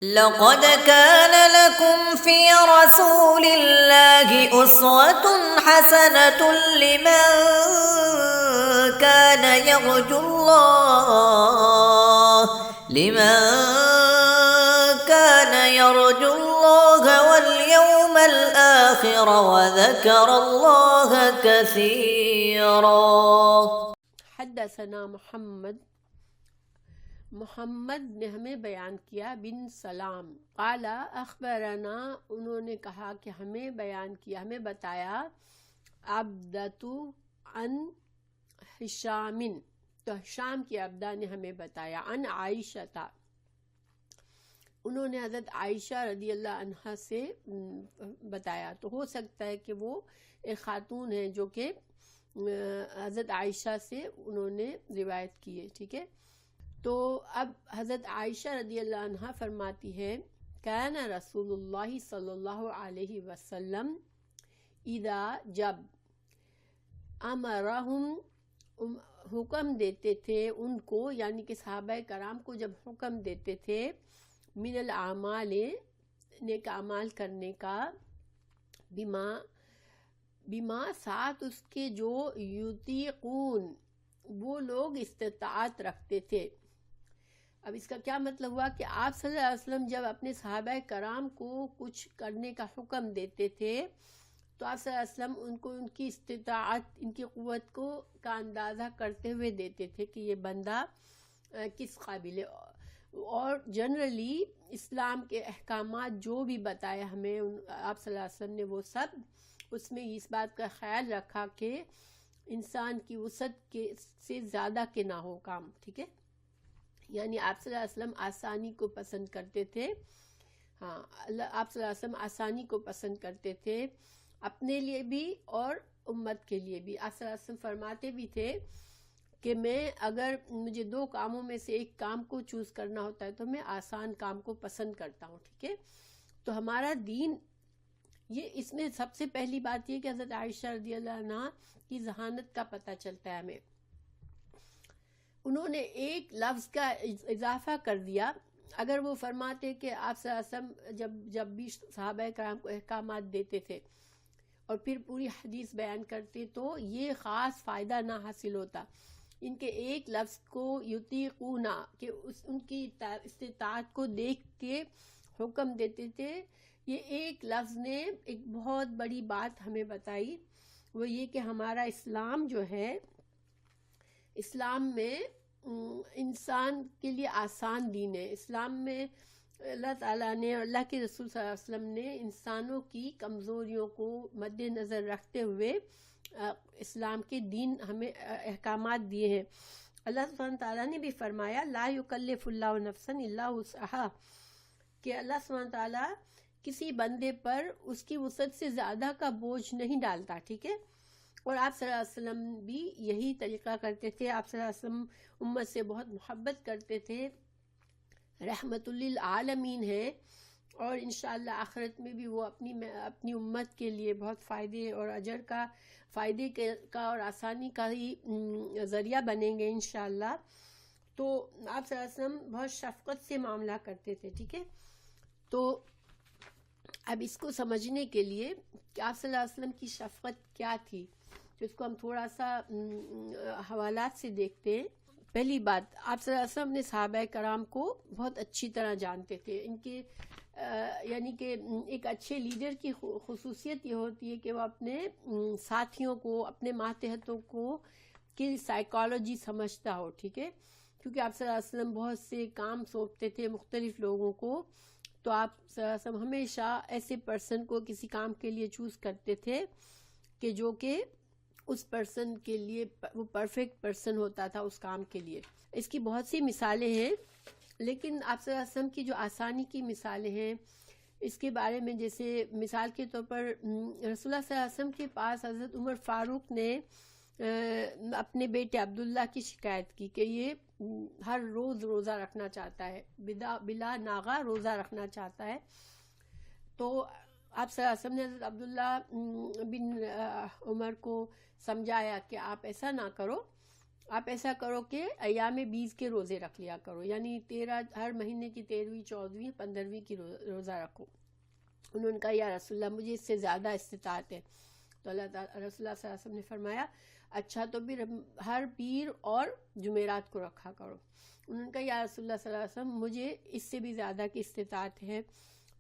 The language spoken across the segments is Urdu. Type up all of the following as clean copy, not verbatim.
لقد كان لكم في رسول الله أسوة حسنة لمن كان يرجو الله واليوم الآخر وذكر الله كثيرا. حدثنا محمد نے ہمیں بیان کیا بن سلام قال اخبرنا، انہوں نے کہا کہ ہمیں بیان کیا، ہمیں بتایا عبدۃ عن ہشام، تو ہشام کی عبدہ نے ہمیں بتایا عن عائشہ، انہوں نے حضرت عائشہ رضی اللہ عنہا سے بتایا، تو ہو سکتا ہے کہ وہ ایک خاتون ہیں جو کہ حضرت عائشہ سے انہوں نے روایت کی ہے، ٹھیک ہے۔ تو اب حضرت عائشہ رضی اللہ عنہا فرماتی ہے کان رسول اللہ صلی اللہ علیہ وسلم اذا، جب امرہم، حکم دیتے تھے ان کو، یعنی کہ صحابہ کرام کو جب حکم دیتے تھے من الاعمال، نیک اعمال کرنے کا، بما ساتھ اس کے جو یطیقون، وہ لوگ استطاعت رکھتے تھے۔ اب اس کا کیا مطلب ہوا کہ آپ صلی اللہ علیہ وسلم جب اپنے صحابہ کرام کو کچھ کرنے کا حکم دیتے تھے تو آپ صلی اللہ علیہ وسلم ان کو ان کی استطاعت، ان کی قوت کا اندازہ کرتے ہوئے دیتے تھے کہ یہ بندہ کس قابل ہے، اور جنرلی اسلام کے احکامات جو بھی بتائے ہمیں آپ صلی اللہ علیہ وسلم نے، وہ سب اس میں اس بات کا خیال رکھا کہ انسان کی وسعت سے زیادہ کے نہ ہو کام، ٹھیک ہے۔ یعنی آپ صلی اللہ علیہ وسلم آسانی کو پسند کرتے تھے، ہاں آپ صلی اللہ علیہ وسلم آسانی کو پسند کرتے تھے اپنے لیے بھی اور امت کے لیے بھی۔ آپ صلی اللہ علیہ وسلم فرماتے بھی تھے کہ میں اگر مجھے دو کاموں میں سے ایک کام کو چوز کرنا ہوتا ہے تو میں آسان کام کو پسند کرتا ہوں، ٹھیک ہے۔ تو ہمارا دین، یہ اس میں سب سے پہلی بات یہ کہ حضرت عائشہ رضی اللہ عنہا کی ذہانت کا پتہ چلتا ہے ہمیں۔ انہوں نے ایک لفظ کا اضافہ کر دیا، اگر وہ فرماتے کہ آپ صلی اللہ علیہ وسلم جب بھی صحابہ کرام کو احکامات دیتے تھے اور پھر پوری حدیث بیان کرتے تو یہ خاص فائدہ نہ حاصل ہوتا۔ ان کے ایک لفظ کو یطیقون، کہ ان کی استطاعت کو دیکھ کے حکم دیتے تھے، یہ ایک لفظ نے ایک بہت بڑی بات ہمیں بتائی، وہ یہ کہ ہمارا اسلام جو ہے، اسلام میں انسان کے لیے آسان دین ہے۔ اسلام میں اللہ تعالیٰ نے، اللہ کے رسول صلی اللہ علیہ وسلم نے انسانوں کی کمزوریوں کو مد نظر رکھتے ہوئے اسلام کے دین ہمیں احکامات دیے ہیں۔ اللہ سبحانہ تعالیٰ نے بھی فرمایا لا یکلف اللہ نفسا الا وسعہا، کہ اللہ سبحانہ تعالیٰ کسی بندے پر اس کی وسعت سے زیادہ کا بوجھ نہیں ڈالتا، ٹھیک ہے۔ اور آپ صلی اللہ علیہ وسلم بھی یہی طریقہ کرتے تھے، آپ صلی اللہ علیہ وسلم امت سے بہت محبت کرتے تھے، رحمت للعالمین ہے، اور انشاءاللہ آخرت میں بھی وہ اپنی امت کے لیے بہت فائدے اور اجر کا، فائدے کا اور آسانی کا ہی ذریعہ بنیں گے انشاءاللہ۔ تو آپ صلی اللہ علیہ وسلم بہت شفقت سے معاملہ کرتے تھے، ٹھیک ہے۔ تو اب اس کو سمجھنے کے لیے کہ آپ صلی اللہ علیہ وسلم کی شفقت کیا تھی، تو اس کو ہم تھوڑا سا حوالات سے دیکھتے ہیں۔ پہلی بات، آپ صلی اللہ علیہ وسلم نے صحابہ کرام کو بہت اچھی طرح جانتے تھے۔ ان کے یعنی کہ ایک اچھے لیڈر کی خصوصیت یہ ہوتی ہے کہ وہ اپنے ساتھیوں کو، اپنے ماتحتوں کو کی سائیکالوجی سمجھتا ہو، ٹھیک ہے۔ کیونکہ آپ صلی اللہ علیہ وسلم بہت سے کام سونپتے تھے مختلف لوگوں کو، تو آپ صلی اللہ علیہ وسلم ہمیشہ ایسے پرسن کو کسی کام کے لیے چوز کرتے تھے کہ جو کہ اس پرسن کے لیے وہ پرفیکٹ پرسن ہوتا تھا اس کام کے لیے۔ اس کی بہت سی مثالیں ہیں، لیکن آپ صلی اللہ علیہ وسلم کی جو آسانی کی مثالیں ہیں اس کے بارے میں، جیسے مثال کے طور پر رسول اللہ صلی اللہ علیہ وسلم کے پاس حضرت عمر فاروق نے اپنے بیٹے عبداللہ کی شکایت کی کہ یہ ہر روز روزہ رکھنا چاہتا ہے، بلا ناغہ روزہ رکھنا چاہتا ہے۔ تو آپ صلی اللہ علیہ وسلم نے حضرت عبداللہ بن عمر کو سمجھایا کہ آپ ایسا نہ کرو، آپ ایسا کرو کہ ایام بیز کے روزے رکھ لیا کرو، یعنی 13 ہر مہینے کی 13ویں 14ویں 15ویں کی روزہ رکھو۔ انہوں نے کہا یا رسول اللہ مجھے اس سے زیادہ استطاعت ہے، تو اللہ تعالیٰ رسول اللہ صلی اللہ علیہ وسلم نے فرمایا اچھا تو پھر ہر پیر اور جمعرات کو رکھا کرو۔ انہوں نے کہا یا رسول اللہ صلی اللہ علیہ وسلم مجھے اس سے بھی زیادہ کی استطاعت ہے،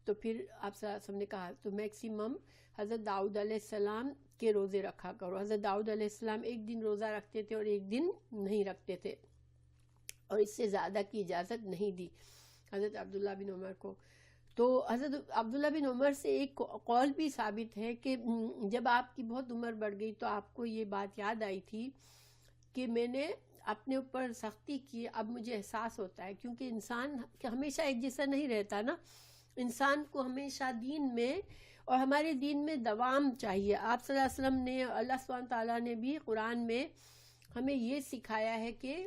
تو پھر آپ صلی اللہ علیہ وسلم نے کہا تو میکسیمم حضرت داؤد علیہ السلام کے روزے رکھا کرو۔ حضرت داؤد علیہ السلام ایک دن روزہ رکھتے تھے اور ایک دن نہیں رکھتے تھے، اور اس سے زیادہ کی اجازت نہیں دی حضرت عبداللہ بن عمر کو۔ تو حضرت عبداللہ بن عمر سے ایک قول بھی ثابت ہے کہ جب آپ کی بہت عمر بڑھ گئی تو آپ کو یہ بات یاد آئی تھی کہ میں نے اپنے اوپر سختی کی، اب مجھے احساس ہوتا ہے، کیونکہ انسان ہمیشہ ایک جیسا نہیں رہتا نا، انسان کو ہمیشہ دین میں اور ہمارے دین میں دوام چاہیے۔ آپ صلی اللہ علیہ وسلم نے، اللہ سبحانہ تعالیٰ نے بھی قرآن میں ہمیں یہ سکھایا ہے کہ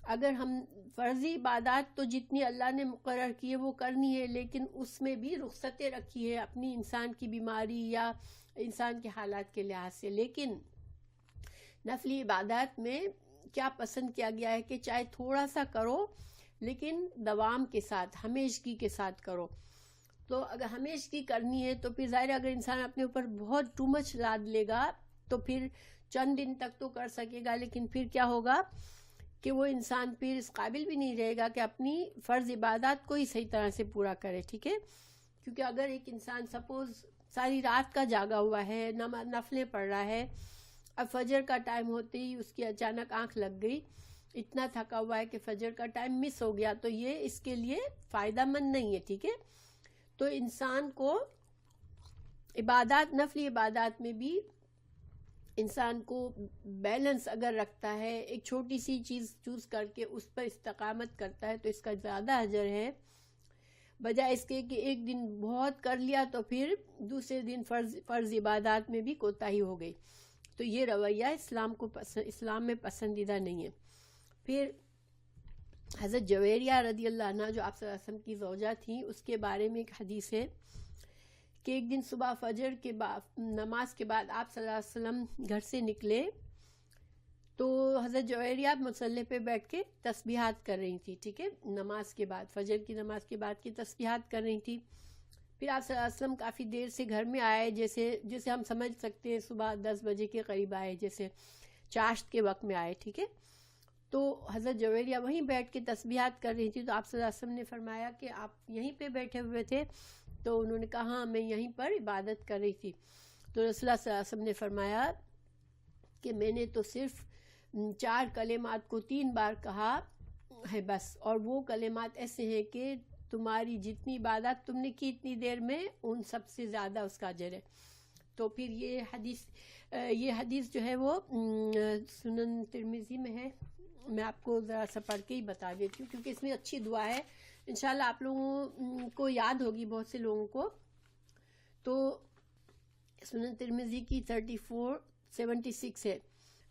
اگر ہم فرضی عبادات تو جتنی اللہ نے مقرر کی ہے وہ کرنی ہے، لیکن اس میں بھی رخصتیں رکھی ہے اپنی انسان کی بیماری یا انسان کے حالات کے لحاظ سے۔ لیکن نفلی عبادات میں کیا پسند کیا گیا ہے کہ چاہے تھوڑا سا کرو لیکن دوام کے ساتھ، ہمیشگی کے ساتھ کرو۔ تو اگر ہمیشگی کرنی ہے تو پھر ظاہر اگر انسان اپنے اوپر بہت ٹو مچ لاد لے گا تو پھر چند دن تک تو کر سکے گا، لیکن پھر کیا ہوگا کہ وہ انسان پھر اس قابل بھی نہیں رہے گا کہ اپنی فرض عبادات کو ہی صحیح طرح سے پورا کرے، ٹھیک ہے؟ کیونکہ اگر ایک انسان سپوز ساری رات کا جاگا ہوا ہے، نفلیں پڑھ رہا ہے، اب فجر کا ٹائم ہوتے ہی اس کی اچانک آنکھ لگ گئی، اتنا تھکا ہوا ہے کہ فجر کا ٹائم مس ہو گیا، تو یہ اس کے لیے فائدہ مند نہیں ہے، ٹھیک ہے؟ تو انسان کو عبادات، نفلی عبادات میں بھی انسان کو بیلنس اگر رکھتا ہے، ایک چھوٹی سی چیز چوز کر کے اس پر استقامت کرتا ہے تو اس کا زیادہ اجر ہے، بجائے اس کے کہ ایک دن بہت کر لیا تو پھر دوسرے دن فرض عبادات میں بھی کوتاہی ہو گئی۔ تو یہ رویہ اسلام میں پسندیدہ نہیں ہے۔ پھر حضرت جویریہ رضی اللہ عنہ جو آپ صلی اللہ علیہ وسلم کی زوجہ تھیں، اس کے بارے میں ایک حدیث ہے کہ ایک دن صبح فجر کے بعد نماز کے بعد آپ صلی اللہ علیہ وسلم گھر سے نکلے تو حضرت جویریہ مصلی پہ بیٹھ کے تسبیحات کر رہی تھی، ٹھیک ہے؟ نماز کے بعد، فجر کی نماز کے بعد کی تسبیحات کر رہی تھی۔ پھر آپ صلی اللہ علیہ وسلم کافی دیر سے گھر میں آئے، جیسے ہم سمجھ سکتے ہیں صبح 10 بجے کے قریب آئے، جیسے چاشت کے وقت میں آئے، ٹھیک ہے؟ تو حضرت جویریہ وہیں بیٹھ کے تسبیحات کر رہی تھی، تو آپ صلی اللہ علیہ وسلم نے فرمایا کہ آپ یہیں پہ بیٹھے ہوئے تھے؟ تو انہوں نے کہا ہاں میں یہیں پر عبادت کر رہی تھی۔ تو رسول اللہ صلی اللہ علیہ وسلم نے فرمایا کہ میں نے تو صرف 4 کلمات کو 3 بار کہا ہے بس، اور وہ کلمات ایسے ہیں کہ تمہاری جتنی عبادت تم نے کی اتنی دیر میں ان سب سے زیادہ اس کا اجر ہے۔ تو پھر یہ حدیث جو ہے وہ سنن ترمذی میں ہے، میں آپ کو ذرا سا پڑھ کے ہی بتا دیتی ہوں کیونکہ اس میں اچھی دعا ہے، انشاءاللہ آپ لوگوں کو یاد ہوگی، بہت سے لوگوں کو۔ تو سنن ترمذی کی 3476 ہے۔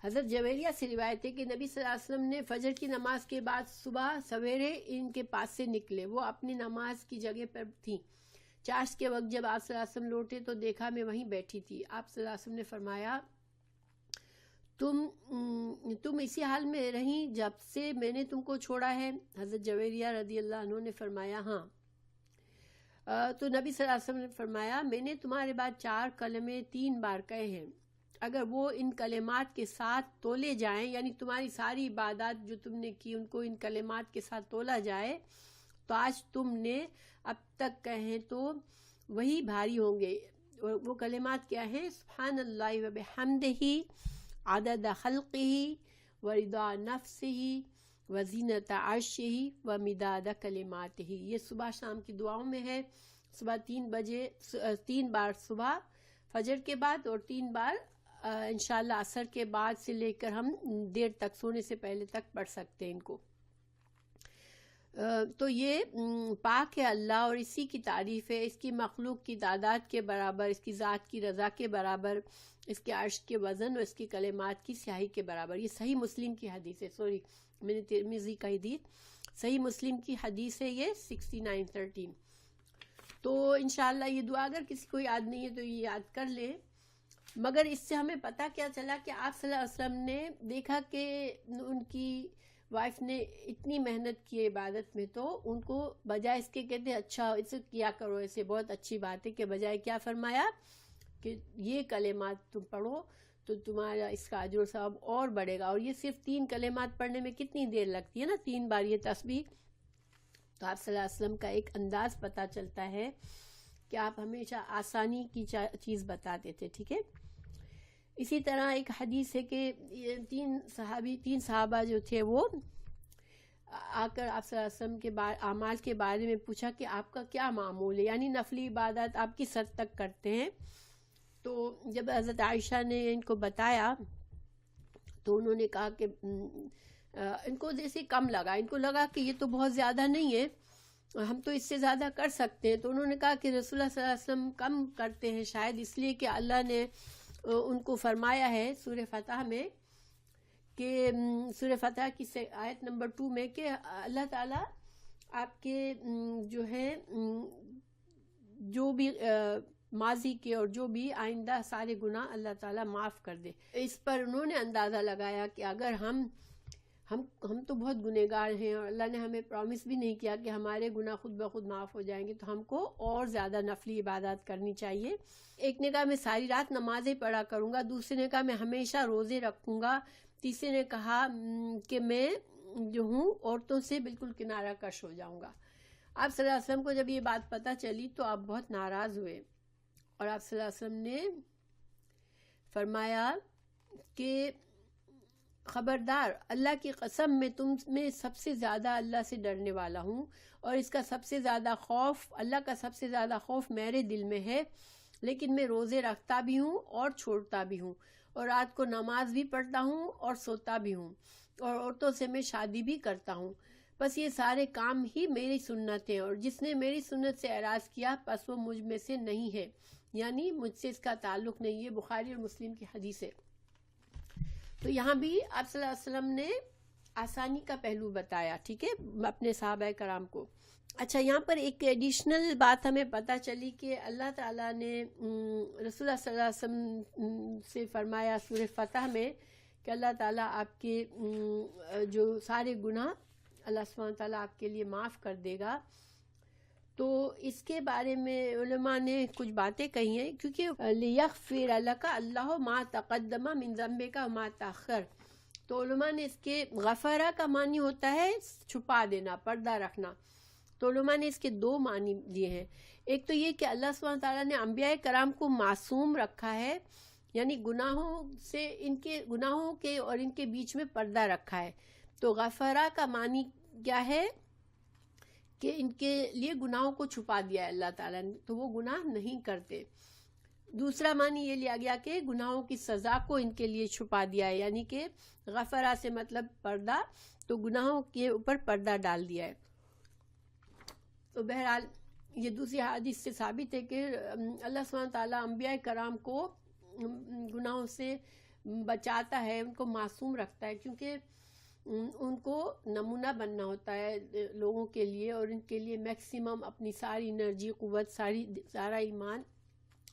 حضرت جویریہ سے روایت ہے کہ نبی صلی اللہ علیہ وسلم نے فجر کی نماز کے بعد صبح سویرے ان کے پاس سے نکلے، وہ اپنی نماز کی جگہ پر تھیں۔ چاشت کے وقت جب آپ صلی اللہ علیہ وسلم لوٹے تو دیکھا میں وہیں بیٹھی تھی۔ آپ صلی اللہ علیہ وسلم نے فرمایا تم اسی حال میں رہیں جب سے میں نے تم کو چھوڑا ہے؟ حضرت جویریہ رضی اللہ عنہ نے فرمایا ہاں۔ تو نبی صلی اللہ علیہ وسلم نے فرمایا میں نے تمہارے بعد 4 کلمے 3 بار کہے ہیں، اگر وہ ان کلمات کے ساتھ تولے جائیں، یعنی تمہاری ساری عبادات جو تم نے کی ان کو ان کلمات کے ساتھ تولا جائے تو آج تم نے اب تک کہیں تو وہی بھاری ہوں گے۔ وہ کلمات کیا ہیں؟ سبحان اللہ و بحمدہ عدد خلقہ ورضا نفسہ وزینت عرشہ ومداد کلماتہ۔ یہ صبح شام کی دعاؤں میں ہے، صبح 3 بار صبح فجر کے بعد اور 3 بار انشاءاللہ عصر کے بعد سے لے کر ہم دیر تک سونے سے پہلے تک پڑھ سکتے ہیں ان کو۔ تو یہ پاک ہے اللہ اور اسی کی تعریف ہے، اس کی مخلوق کی تعداد کے برابر، اس کی ذات کی رضا کے برابر، اس کے عرش کے وزن اور اس کی کلمات کی سیاہی کے برابر۔ یہ صحیح مسلم کی حدیث ہے، سوری میں نے ترمذی کا ہی دی، صحیح مسلم کی حدیث ہے یہ 6913۔ تو انشاءاللہ یہ دعا اگر کسی کو یاد نہیں ہے تو یہ یاد کر لیں۔ مگر اس سے ہمیں پتہ کیا چلا کہ آپ صلی اللہ علیہ وسلم نے دیکھا کہ ان کی وائف نے اتنی محنت کی عبادت میں، تو ان کو بجائے اس کے کہتے اچھا اسے کیا کرو، اسے بہت اچھی بات ہے، کہ بجائے کیا فرمایا کہ یہ کلمات تم پڑھو تو تمہارا اس کا اجر و ثواب اور بڑھے گا. اور یہ صرف 3 کلمات پڑھنے میں کتنی دیر لگتی ہے نا، 3 بار یہ تسبیح. تو آپ صلی اللہ علیہ وسلم کا ایک انداز پتہ چلتا ہے کہ آپ ہمیشہ آسانی کی چیز بتاتے تھے. ٹھیک ہے. اسی طرح ایک حدیث ہے کہ 3 صحابہ جو تھے وہ آ کر آپ صلی اللہ علیہ وسلم کے اعمال کے بارے میں پوچھا کہ آپ کا کیا معمول ہے، یعنی نفلی عبادت آپ کس حد تک کرتے ہیں. تو جب حضرت عائشہ نے ان کو بتایا تو انہوں نے کہا کہ ان کو جیسے کم لگا، ان کو لگا کہ یہ تو بہت زیادہ نہیں ہے، ہم تو اس سے زیادہ کر سکتے ہیں. تو انہوں نے کہا کہ رسول اللہ صلی اللہ علیہ وسلم کم کرتے ہیں شاید اس لیے کہ اللہ نے ان کو فرمایا ہے سورہ فتح میں، کہ سورہ فتح کی آیت نمبر 2 میں کہ اللہ تعالیٰ آپ کے جو ہے جو بھی ماضی کے اور جو بھی آئندہ سارے گناہ اللہ تعالیٰ معاف کر دے. اس پر انہوں نے اندازہ لگایا کہ اگر ہم تو بہت گنہگار ہیں اور اللہ نے ہمیں پرومس بھی نہیں کیا کہ ہمارے گناہ خود بخود معاف ہو جائیں گے، تو ہم کو اور زیادہ نفلی عبادات کرنی چاہیے. ایک نے کہا میں ساری رات نمازیں پڑھا کروں گا، دوسرے نے کہا میں ہمیشہ روزے رکھوں گا، تیسرے نے کہا کہ میں جو ہوں عورتوں سے بالکل کنارہ کش ہو جاؤں گا. آپ صلی اللہ علیہ وسلم کو جب یہ بات پتہ چلی تو آپ بہت ناراض ہوئے، اور آپ صلی اللہ علیہ وسلم نے فرمایا کہ خبردار، اللہ کی قسم میں تم میں سب سے زیادہ اللہ سے ڈرنے والا ہوں، اور اس کا سب سے زیادہ خوف، اللہ کا سب سے زیادہ خوف میرے دل میں ہے، لیکن میں روزے رکھتا بھی ہوں اور چھوڑتا بھی ہوں، اور رات کو نماز بھی پڑھتا ہوں اور سوتا بھی ہوں، اور عورتوں سے میں شادی بھی کرتا ہوں. بس یہ سارے کام ہی میری سنت ہیں، اور جس نے میری سنت سے اعراض کیا پس وہ مجھ میں سے نہیں ہے، یعنی مجھ سے اس کا تعلق نہیں. یہ بخاری اور مسلم کی حدیث ہے. تو یہاں بھی آپ صلی اللہ علیہ وسلم نے آسانی کا پہلو بتایا، ٹھیک ہے، اپنے صحابہ کرام کو. اچھا، یہاں پر ایک ایڈیشنل بات ہمیں پتہ چلی کہ اللہ تعالیٰ نے رسول اللہ صلی اللہ علیہ وسلم سے فرمایا سورہ فتح میں کہ اللہ تعالیٰ آپ کے جو سارے گناہ اللہ سبحانہ تعالیٰ آپ کے لیے معاف کر دے گا. تو اس کے بارے میں علماء نے کچھ باتیں کہی ہیں، کیونکہ لِيَغْفِرَ لَكَ اللَّهُ مَا تَقَدَّمَ مِن ذَنبِكَ وَمَا تَأَخَّرَ. تو علماء نے اس کے غفرہ کا معنی ہوتا ہے چھپا دینا، پردہ رکھنا. تو علماء نے اس کے 2 معنی دیے ہیں. ایک تو یہ کہ اللہ سبحانہ تعالیٰ نے انبیاء کرام کو معصوم رکھا ہے، یعنی گناہوں سے، ان کے گناہوں کے اور ان کے بیچ میں پردہ رکھا ہے. تو غفرہ کا معنی کیا ہے کہ ان کے لیے گناہوں کو چھپا دیا ہے اللہ تعالیٰ نے، تو وہ گناہ نہیں کرتے. دوسرا معنی یہ لیا گیا کہ گناہوں کی سزا کو ان کے لیے چھپا دیا ہے، یعنی کہ غفرہ سے مطلب پردہ، تو گناہوں کے اوپر پردہ ڈال دیا ہے. تو بہرحال یہ دوسری حدیث سے ثابت ہے کہ اللہ سبحانہ تعالیٰ انبیاء کرام کو گناہوں سے بچاتا ہے، ان کو معصوم رکھتا ہے، کیونکہ ان کو نمونہ بننا ہوتا ہے لوگوں کے لیے، اور ان کے لیے میکسیمم اپنی ساری انرجی، قوت، سارا ایمان،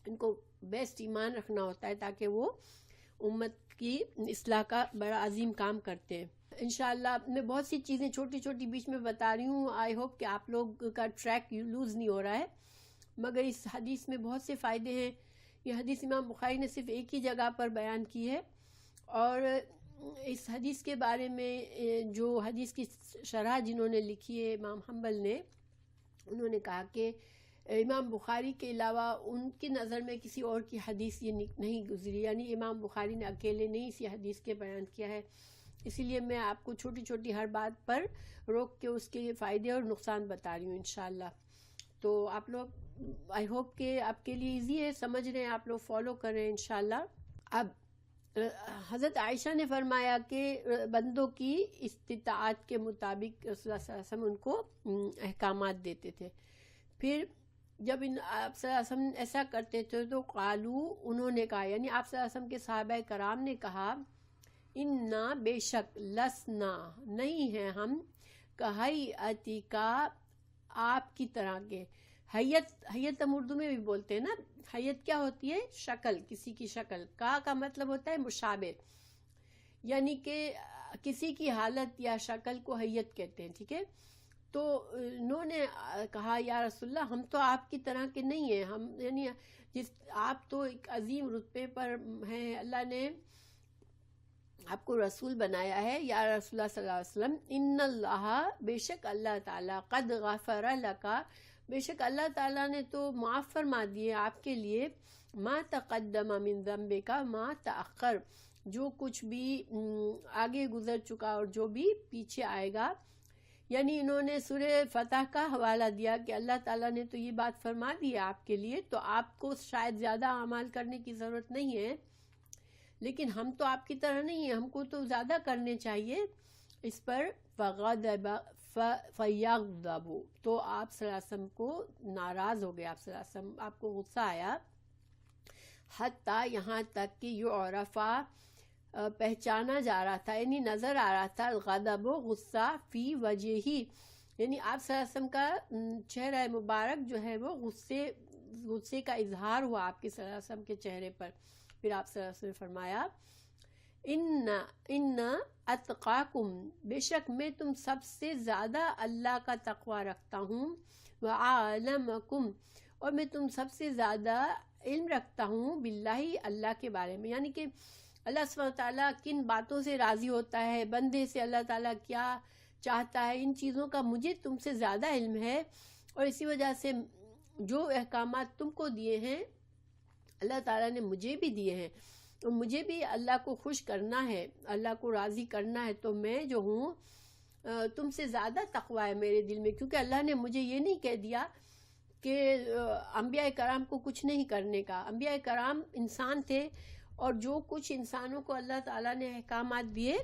ان کو بیسٹ ایمان رکھنا ہوتا ہے تاکہ وہ امت کی اصلاح کا بڑا عظیم کام کرتے ہیں. انشاءاللہ میں بہت سی چیزیں چھوٹی چھوٹی بیچ میں بتا رہی ہوں. آئی ہوپ کہ آپ لوگ کا ٹریک لوز نہیں ہو رہا ہے، مگر اس حدیث میں بہت سے فائدے ہیں. یہ حدیث امام بخاری نے صرف ایک ہی جگہ پر بیان کی ہے، اور اس حدیث کے بارے میں جو حدیث کی شرح جنہوں نے لکھی ہے امام حنبل نے، انہوں نے کہا کہ امام بخاری کے علاوہ ان کی نظر میں کسی اور کی حدیث یہ نہیں گزری، یعنی امام بخاری نے اکیلے نہیں اسی حدیث کے بیان کیا ہے. اسی لیے میں آپ کو چھوٹی چھوٹی ہر بات پر روک کے اس کے فائدے اور نقصان بتا رہی ہوں انشاءاللہ. تو آپ لوگ، آئی ہوپ کہ آپ کے لیے ایزی ہے، سمجھ رہے ہیں، آپ لوگ فالو کر رہے ہیں انشاءاللہ. اب حضرت عائشہ نے فرمایا کہ بندوں کی استطاعت کے مطابق رسول اللہ صلی اللہ علیہ وسلم ان کو احکامات دیتے تھے. پھر جب آپ صلی اللہ علیہ وسلم ایسا کرتے تھے تو قالو، انہوں نے کہا، یعنی آپ صلی اللہ علیہ وسلم کے صحابہ کرام نے کہا، انا، بے شک، لسنا، نہیں ہیں ہم، کہیئتی کا، آپ کی طرح کے، حیت ہم اردو میں بھی بولتے ہیں نا. حیت کیا ہوتی ہے؟ شکل، کسی کی شکل. کا مطلب ہوتا ہے مشابہ، یعنی کہ کسی کی حالت یا شکل کو حیت کہتے ہیں. ٹھیک ہے. تو انہوں نے کہا یا رسول اللہ ہم تو آپ کی طرح کے نہیں ہیں، ہم یعنی آپ تو ایک عظیم رتبے پر ہیں، اللہ نے آپ کو رسول بنایا ہے. یا رسول اللہ صلی اللہ علیہ وسلم ان اللہ، بے شک اللہ تعالیٰ، قد غفر لکا، بے شک اللہ تعالیٰ نے تو معاف فرما دیے آپ کے لیے، ما تقدم من ذنبک ما تأخر، جو کچھ بھی آگے گزر چکا اور جو بھی پیچھے آئے گا. یعنی انہوں نے سورہ فتح کا حوالہ دیا کہ اللہ تعالیٰ نے تو یہ بات فرما دی ہے آپ کے لیے، تو آپ کو شاید زیادہ اعمال کرنے کی ضرورت نہیں ہے، لیکن ہم تو آپ کی طرح نہیں ہیں، ہم کو تو زیادہ کرنے چاہیے. اس پر فغضب فیغضب، تو آپ صلی اللہ علیہ وسلم کو ناراض ہو گئے، آپ صلی اللہ علیہ وسلم آپ کو غصہ آیا. حتیٰ، یہاں تک کہ یعرفا، پہچانا جا رہا تھا، یعنی نظر آ رہا تھا، غضب و غصہ فی وجہی، یعنی آپ صلی اللہ علیہ وسلم کا چہرہ مبارک جو ہے وہ غصے کا اظہار ہوا آپ کے صلی اللہ علیہ وسلم کے چہرے پر. پھر آپ صلی اللہ علیہ وسلم نے فرمایا ان اتقاکم، بے شک میں تم سب سے زیادہ اللہ کا تقوی رکھتا ہوں، وعالمکم، اور میں تم سب سے زیادہ علم رکھتا ہوں، باللہ، اللہ کے بارے میں. یعنی کہ اللہ سبحانہ وتعالیٰ کن باتوں سے راضی ہوتا ہے، بندے سے اللہ تعالیٰ کیا چاہتا ہے، ان چیزوں کا مجھے تم سے زیادہ علم ہے. اور اسی وجہ سے جو احکامات تم کو دیے ہیں اللہ تعالیٰ نے مجھے بھی دیے ہیں، اور مجھے بھی اللہ کو خوش کرنا ہے، اللہ کو راضی کرنا ہے. تو میں جو ہوں تم سے زیادہ تقوی ہے میرے دل میں، کیونکہ اللہ نے مجھے یہ نہیں کہہ دیا کہ انبیاء کرام کو کچھ نہیں کرنے کا. انبیاء کرام انسان تھے، اور جو کچھ انسانوں کو اللہ تعالیٰ نے احکامات دیے،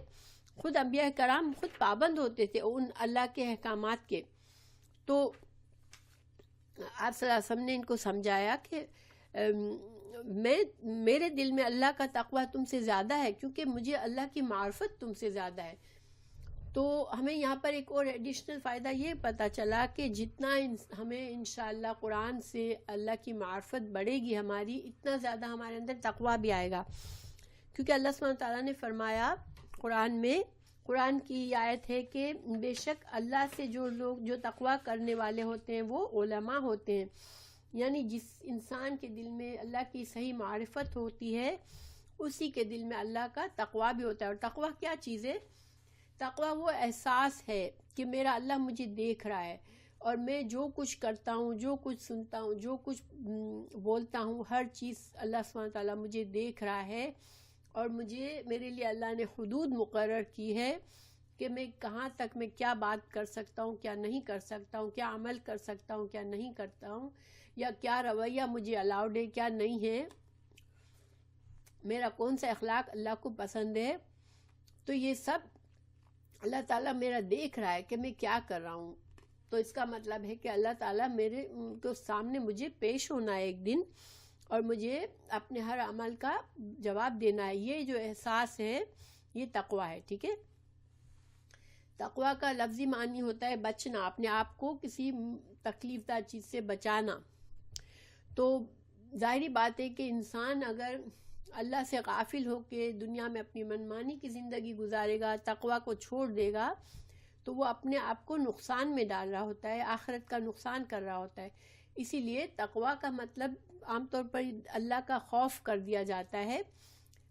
خود انبیاء کرام خود پابند ہوتے تھے ان اللہ کے احکامات کے. تو آپ صلی اللہ علیہ وسلم نے ان کو سمجھایا کہ میرے دل میں اللہ کا تقوی تم سے زیادہ ہے، کیونکہ مجھے اللہ کی معرفت تم سے زیادہ ہے. تو ہمیں یہاں پر ایک اور ایڈیشنل فائدہ یہ پتہ چلا کہ جتنا ہمیں انشاءاللہ قرآن سے اللہ کی معرفت بڑھے گی ہماری، اتنا زیادہ ہمارے اندر تقوی بھی آئے گا. کیونکہ اللہ سبحانہ تعالیٰ نے فرمایا قرآن میں، قرآن کی یہ آیت ہے کہ بے شک اللہ سے جو لوگ جو تقوی کرنے والے ہوتے ہیں وہ علماء ہوتے ہیں. یعنی جس انسان کے دل میں اللہ کی صحیح معرفت ہوتی ہے اسی کے دل میں اللہ کا تقوی بھی ہوتا ہے. اور تقوی کیا چیز ہے؟ تقوی وہ احساس ہے کہ میرا اللہ مجھے دیکھ رہا ہے، اور میں جو کچھ کرتا ہوں، جو کچھ سنتا ہوں، جو کچھ بولتا ہوں، ہر چیز اللہ سبحانہ تعالیٰ مجھے دیکھ رہا ہے. اور میرے لیے اللہ نے حدود مقرر کی ہے کہ میں کہاں تک میں کیا بات کر سکتا ہوں، کیا نہیں کر سکتا ہوں، کیا عمل کر سکتا ہوں، کیا نہیں کرتا ہوں، یا کیا رویہ مجھے الاؤڈ ہے، کیا نہیں ہے، میرا کون سا اخلاق اللہ کو پسند ہے. تو یہ سب اللہ تعالیٰ میرا دیکھ رہا ہے کہ میں کیا کر رہا ہوں. تو اس کا مطلب ہے کہ اللہ تعالیٰ میرے کو سامنے مجھے پیش ہونا ہے ایک دن، اور مجھے اپنے ہر عمل کا جواب دینا ہے. یہ جو احساس ہے یہ تقوی ہے. ٹھیک ہے. تقوی کا لفظی معنی ہوتا ہے بچنا، اپنے آپ کو کسی تکلیف دہ چیز سے بچانا. تو ظاہری بات ہے کہ انسان اگر اللہ سے غافل ہو کے دنیا میں اپنی منمانی کی زندگی گزارے گا، تقوی کو چھوڑ دے گا، تو وہ اپنے آپ کو نقصان میں ڈال رہا ہوتا ہے، آخرت کا نقصان کر رہا ہوتا ہے. اسی لیے تقوی کا مطلب عام طور پر اللہ کا خوف کر دیا جاتا ہے،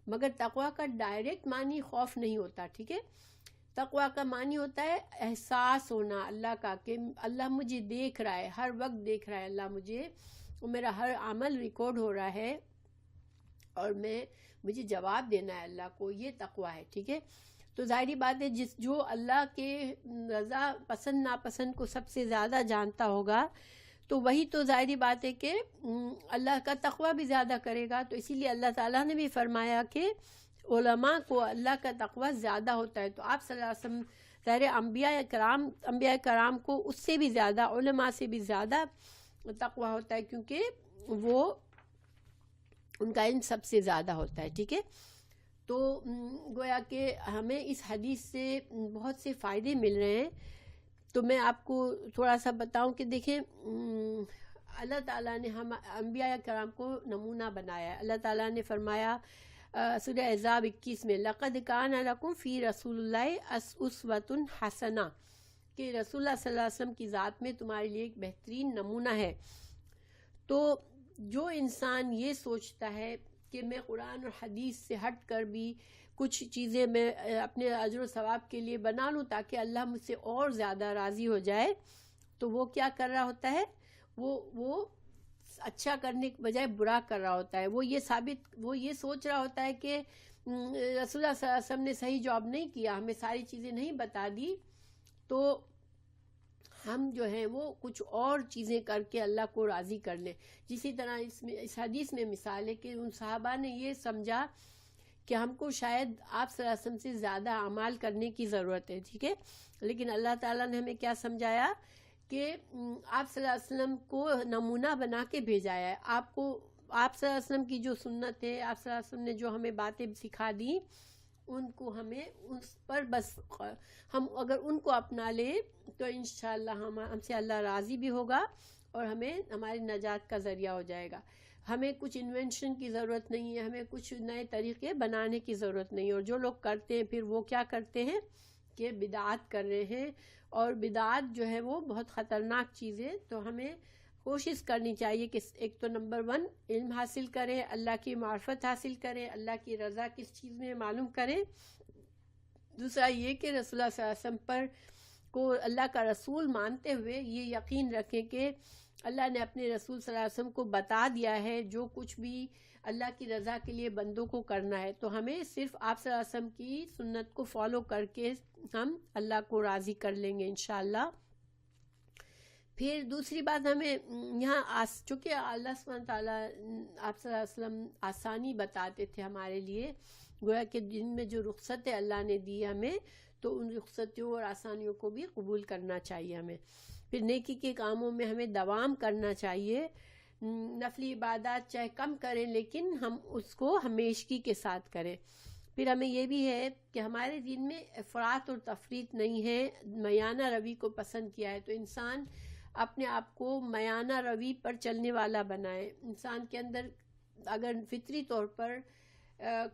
مگر تقوی کا ڈائریکٹ معنی خوف نہیں ہوتا. ٹھیک ہے. تقوی کا معنی ہوتا ہے احساس ہونا اللہ کا کہ اللہ مجھے دیکھ رہا ہے، ہر وقت دیکھ رہا ہے اللہ مجھے، اور میرا ہر عمل ریکارڈ ہو رہا ہے، اور مجھے جواب دینا ہے اللہ کو. یہ تقوی ہے. ٹھیک ہے. تو ظاہری بات ہے جو اللہ کے رضا پسند ناپسند کو سب سے زیادہ جانتا ہوگا تو وہی تو ظاہری بات ہے کہ اللہ کا تقوی بھی زیادہ کرے گا. تو اسی لیے اللہ تعالیٰ نے بھی فرمایا کہ علماء کو اللہ کا تقوی زیادہ ہوتا ہے. تو آپ صلی اللہ علیہ وسلم ظاہر انبیاء کرام کو اس سے بھی زیادہ، علماء سے بھی زیادہ تقوی ہوتا ہے، کیونکہ وہ ان کا علم سب سے زیادہ ہوتا ہے. ٹھیک ہے. تو گویا کہ ہمیں اس حدیث سے بہت سے فائدے مل رہے ہیں. تو میں آپ کو تھوڑا سا بتاؤں کہ دیکھیں اللہ تعالیٰ نے ہم انبیاء کرام کو نمونہ بنایا ہے. اللہ تعالیٰ نے فرمایا سورہ احزاب 21 میں لقد کان لکم فی رسول اللہ اسوۃ حسنہ کہ رسول اللہ صلی اللہ علیہ وسلم کی ذات میں تمہارے لیے ایک بہترین نمونہ ہے. تو جو انسان یہ سوچتا ہے کہ میں قرآن اور حدیث سے ہٹ کر بھی کچھ چیزیں میں اپنے اجر و ثواب کے لیے بنا لوں تاکہ اللہ مجھ سے اور زیادہ راضی ہو جائے، تو وہ کیا کر رہا ہوتا ہے، وہ اچھا کرنے کے بجائے برا کر رہا ہوتا ہے. وہ یہ سوچ رہا ہوتا ہے کہ رسول اللہ صلی اللہ علیہ وسلم نے صحیح جواب نہیں کیا، ہمیں ساری چیزیں نہیں بتا دی، تو ہم جو ہیں وہ کچھ اور چیزیں کر کے اللہ کو راضی کر لیں. اسی طرح اس حدیث میں مثال ہے کہ ان صحابہ نے یہ سمجھا کہ ہم کو شاید آپ صلی اللہ علیہ وسلم سے زیادہ اعمال کرنے کی ضرورت ہے، ٹھیک ہے، لیکن اللہ تعالیٰ نے ہمیں کیا سمجھایا کہ آپ صلی اللہ علیہ وسلم کو نمونہ بنا کے بھیجا ہے. آپ صلی اللہ علیہ وسلم کی جو سنت ہے، آپ صلی اللہ علیہ وسلم نے جو ہمیں باتیں سکھا دی، ان کو ہمیں اس پر بس ہم اگر ان کو اپنا لیں تو انشاءاللہ ہم سے اللہ راضی بھی ہوگا اور ہمیں ہماری نجات کا ذریعہ ہو جائے گا. ہمیں کچھ انوینشن کی ضرورت نہیں ہے، ہمیں کچھ نئے طریقے بنانے کی ضرورت نہیں ہے. اور جو لوگ کرتے ہیں پھر وہ کیا کرتے ہیں کہ بدعات کر رہے ہیں، اور بدعات جو ہے وہ بہت خطرناک چیز ہے. تو ہمیں کوشش کرنی چاہیے کہ ایک تو نمبر 1 علم حاصل کریں، اللہ کی معرفت حاصل کریں، اللہ کی رضا کس چیز میں معلوم کریں. دوسرا یہ کہ رسول اللہ صلی اللہ علیہ وسلم پر کو اللہ کا رسول مانتے ہوئے یہ یقین رکھیں کہ اللہ نے اپنے رسول صلی اللہ علیہ وسلم کو بتا دیا ہے جو کچھ بھی اللہ کی رضا کے لیے بندوں کو کرنا ہے، تو ہمیں صرف آپ صلی اللہ علیہ وسلم کی سنت کو فالو کر کے ہم اللہ کو راضی کر لیں گے انشاءاللہ. پھر دوسری بات ہمیں یہاں چونکہ اللہ سبحانہ تعالیٰ آپ صلی اللہ علیہ وسلم آسانی بتاتے تھے ہمارے لیے، گویا کہ جن میں جو رخصتیں اللہ نے دی ہمیں، تو ان رخصتیوں اور آسانیوں کو بھی قبول کرنا چاہیے ہمیں. پھر نیکی کے کاموں میں ہمیں دوام کرنا چاہیے، نفلی عبادات چاہے کم کریں لیکن ہم اس کو ہمیشگی کے ساتھ کریں. پھر ہمیں یہ بھی ہے کہ ہمارے دین میں افراط اور تفریط نہیں ہے، میانہ روی کو پسند کیا ہے. تو انسان اپنے آپ کو میانہ روی پر چلنے والا بنائے. انسان کے اندر اگر فطری طور پر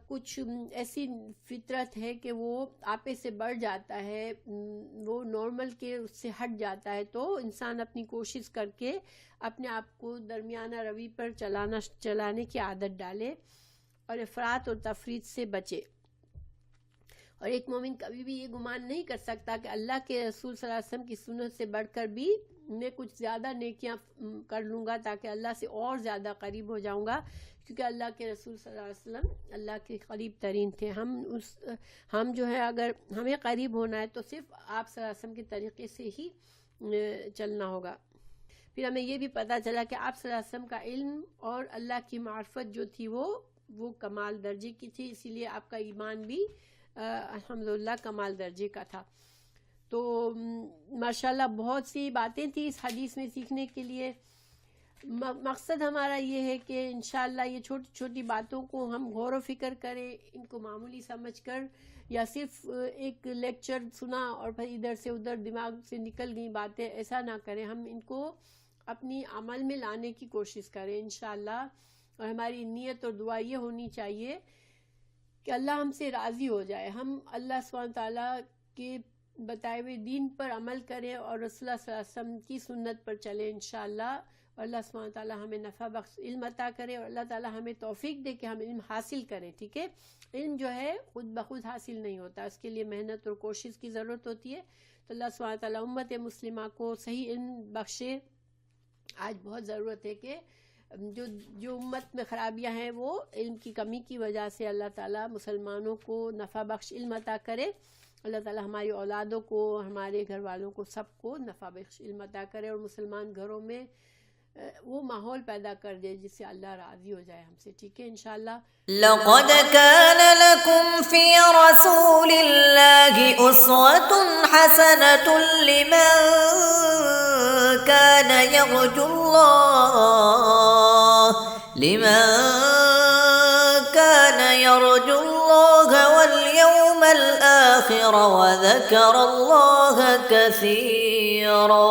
کچھ ایسی فطرت ہے کہ وہ آپے سے بڑھ جاتا ہے، وہ نارمل کے اس سے ہٹ جاتا ہے، تو انسان اپنی کوشش کر کے اپنے آپ کو درمیانہ روی پر چلانے کی عادت ڈالے اور افراط اور تفریط سے بچے. اور ایک مومن کبھی بھی یہ گمان نہیں کر سکتا کہ اللہ کے رسول صلی اللہ علیہ وسلم کی سنت سے بڑھ کر بھی میں کچھ زیادہ نیکیاں کر لوں گا تاکہ اللہ سے اور زیادہ قریب ہو جاؤں گا، کیونکہ اللہ کے رسول صلی اللہ علیہ وسلم اللہ کے قریب ترین تھے. ہم جو ہے اگر ہمیں قریب ہونا ہے تو صرف آپ صلی اللہ علیہ وسلم کے طریقے سے ہی چلنا ہوگا. پھر ہمیں یہ بھی پتہ چلا کہ آپ صلی اللہ علیہ وسلم کا علم اور اللہ کی معرفت جو تھی وہ کمال درجے کی تھی، اسی لیے آپ کا ایمان بھی الحمدللہ کمال درجے کا تھا. تو ماشاءاللہ بہت سی باتیں تھیں اس حدیث میں سیکھنے کے لیے. مقصد ہمارا یہ ہے کہ انشاءاللہ یہ چھوٹی چھوٹی باتوں کو ہم غور و فکر کریں، ان کو معمولی سمجھ کر، یا صرف ایک لیکچر سنا اور پھر ادھر سے ادھر دماغ سے نکل گئی باتیں، ایسا نہ کریں. ہم ان کو اپنی عمل میں لانے کی کوشش کریں انشاءاللہ. اور ہماری نیت اور دعا یہ ہونی چاہیے کہ اللہ ہم سے راضی ہو جائے، ہم اللہ سبحانہ تعالیٰ کے بتائے ہوئے دین پر عمل کریں اور رسول اللہ صلی اللہ علیہ وسلم کی سنت پر چلیں انشاءاللہ. اور اللہ سبحانہ تعالیٰ ہمیں نفع بخش علم عطا کرے اور اللہ تعالیٰ ہمیں توفیق دے کہ ہم علم حاصل کریں. ٹھیک ہے، علم جو ہے خود بخود حاصل نہیں ہوتا، اس کے لیے محنت اور کوشش کی ضرورت ہوتی ہے. تو اللہ سبحانہ تعالیٰ امت مسلمہ کو صحیح علم بخشے. آج بہت ضرورت ہے کہ جو امت میں خرابیاں ہیں وہ علم کی کمی کی وجہ سے اللہ تعالیٰ مسلمانوں کو نفع بخش علم عطا کرے. اللہ تعالیٰ ہماری اولادوں کو، ہمارے گھر والوں کو، سب کو نفع بخش علم عطا کرے اور مسلمان گھروں میں وہ ماحول پیدا کر دے جس سے اللہ راضی ہو جائے ہم سے. ٹھیک ہے انشاءاللہ. لقد كان لكم في رسول الله أسوة حسنة لمن كان يرجو الله واليوم الآخر وذكر الله كثيرا.